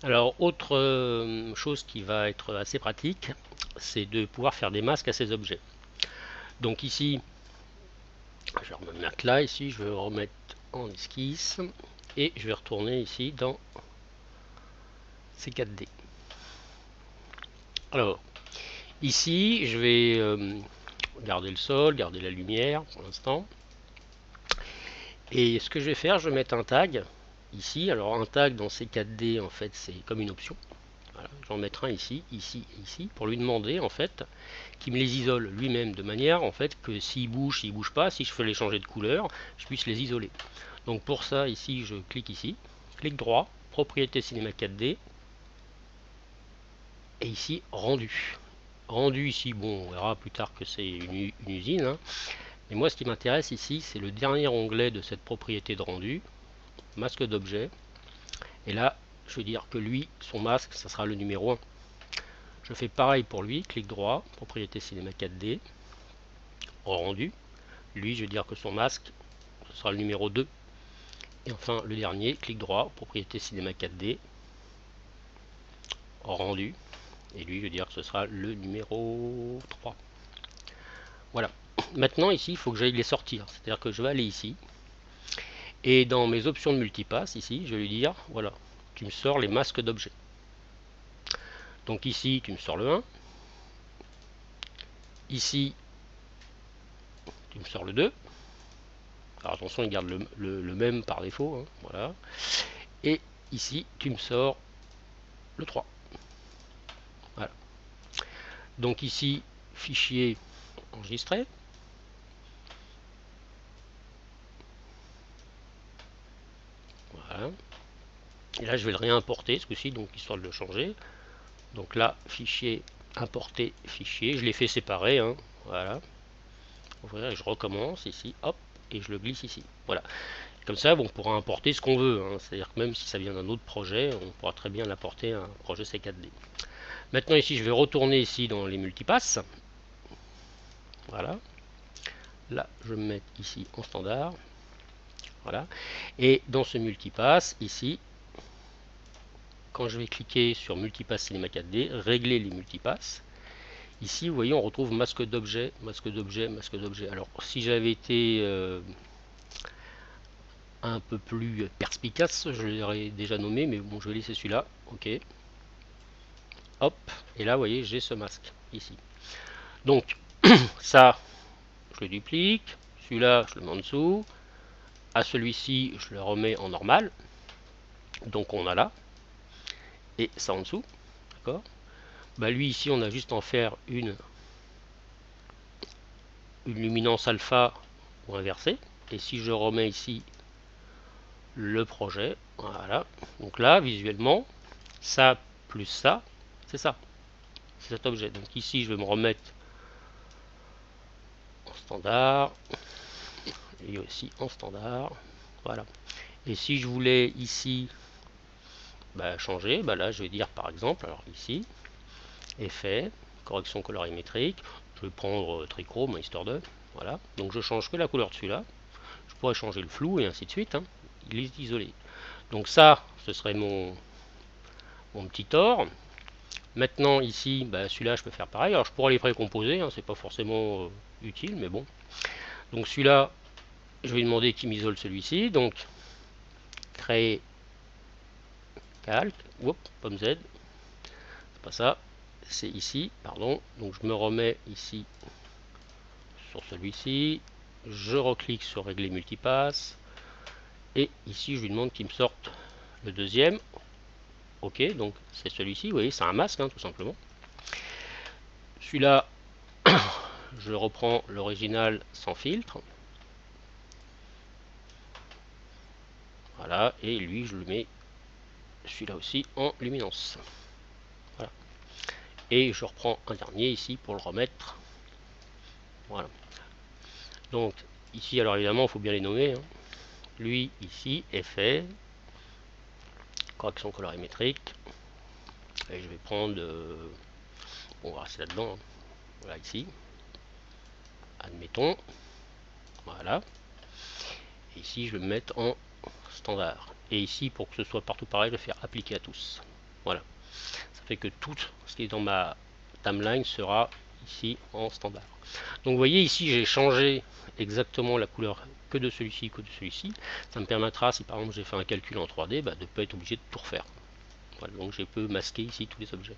Alors, autre chose qui va être assez pratique, c'est de pouvoir faire des masques à ces objets. Donc ici, je vais remettre là, ici, je vais remettre en esquisse, et je vais retourner ici dans C4D. Alors, ici, je vais garder le sol, garder la lumière pour l'instant. Et ce que je vais faire, je vais mettre un tag ici. Alors, un tag dans C4D, en fait, c'est comme une option. Voilà, j'en mettrai un ici, ici et ici, pour lui demander, en fait, qu'il me les isole lui-même, de manière, en fait, que s'il bouge pas, si je fais les changer de couleur, je puisse les isoler. Donc pour ça, ici, je clique ici, clic droit, propriété cinéma 4D, et ici, rendu. Rendu ici, bon, on verra plus tard que c'est une usine, hein. Mais moi, ce qui m'intéresse ici, c'est le dernier onglet de cette propriété de rendu, masque d'objet. Et là, je veux dire que lui, son masque, ça sera le numéro 1. Je fais pareil pour lui, clic droit, propriété cinéma 4D, rendu. Lui, je veux dire que son masque, ce sera le numéro 2. Et enfin, le dernier, clic droit, propriété cinéma 4D, rendu. Et lui, je veux dire que ce sera le numéro 3. Voilà. Maintenant, ici, il faut que j'aille les sortir. C'est-à-dire que je vais aller ici. Et dans mes options de multipass, ici, je vais lui dire, voilà, tu me sors les masques d'objets. Donc ici, tu me sors le 1. Ici, tu me sors le 2. Alors attention, il garde le même par défaut. Hein, voilà. Et ici, tu me sors le 3. Voilà. Donc ici, fichier enregistré. Voilà. Et là, je vais le réimporter ce coup-ci, donc histoire de le changer. Donc là, fichier, importer fichier. Je l'ai fait séparer. Hein, voilà. Ouvrir et je recommence ici. Hop. Et je le glisse ici. Voilà. Comme ça, bon, on pourra importer ce qu'on veut. Hein. C'est-à-dire que même si ça vient d'un autre projet, on pourra très bien l'importer à un projet C4D. Maintenant, ici, je vais retourner ici dans les multipasses. Voilà. Là, je vais me mettre ici en standard. Voilà. Et dans ce multipass, ici, quand je vais cliquer sur multipass cinéma 4D, régler les multipasses. Ici, vous voyez, on retrouve masque d'objet, masque d'objet, masque d'objet. Alors, si j'avais été un peu plus perspicace, je l'aurais déjà nommé, mais bon, je vais laisser celui-là. Ok. Hop. Et là, vous voyez, j'ai ce masque ici. Donc, ça, je le duplique. Celui-là, je le mets en dessous. À celui-ci, je le remets en normal. Donc, on a là. Et ça en dessous. D'accord. Bah, lui, ici, on a juste à en faire une luminance alpha ou inversée. Et si je remets ici le projet, voilà. Donc là, visuellement, ça plus ça, c'est ça. C'est cet objet. Donc ici, je vais me remettre en standard. Et aussi en standard. Voilà. Et si je voulais ici changer, là, je vais dire par exemple, alors ici, effet, correction colorimétrique. Je vais prendre trichrome, histoire de. Voilà. Donc je change que la couleur de celui-là. Je pourrais changer le flou et ainsi de suite. Hein. Il est isolé. Donc ça, ce serait mon petit or. Maintenant ici, celui-là je peux faire pareil. Alors je pourrais les précomposer, hein, c'est pas forcément utile, mais bon. Donc celui-là, je vais demander qu'il m'isole celui-ci. Donc créer calque. Oups, pomme Z. C'est pas ça. C'est ici, pardon. Donc je me remets ici sur celui-ci. Je reclique sur régler multipass. Et ici, je lui demande qu'il me sorte le deuxième. Ok, donc c'est celui-ci. Vous voyez, c'est un masque, hein, tout simplement. Celui-là, je reprends l'original sans filtre. Voilà, et lui, je le mets celui-là aussi en luminance. Voilà. Et je reprends un dernier ici pour le remettre. Voilà. Donc, ici, alors évidemment, il faut bien les nommer. Hein. Lui, ici, effet, correction colorimétrique. Et je vais prendre. On va rester là-dedans. Hein. Voilà, ici. Admettons. Voilà. Et ici, je vais me mettre en standard. Et ici, pour que ce soit partout pareil, je vais faire appliquer à tous. Voilà, ça fait que tout ce qui est dans ma timeline sera ici en standard. Donc vous voyez ici j'ai changé exactement la couleur que de celui-ci que de celui-ci. Ça me permettra, si par exemple j'ai fait un calcul en 3D, de ne pas être obligé de tout refaire. Voilà, donc je peux masquer ici tous les objets.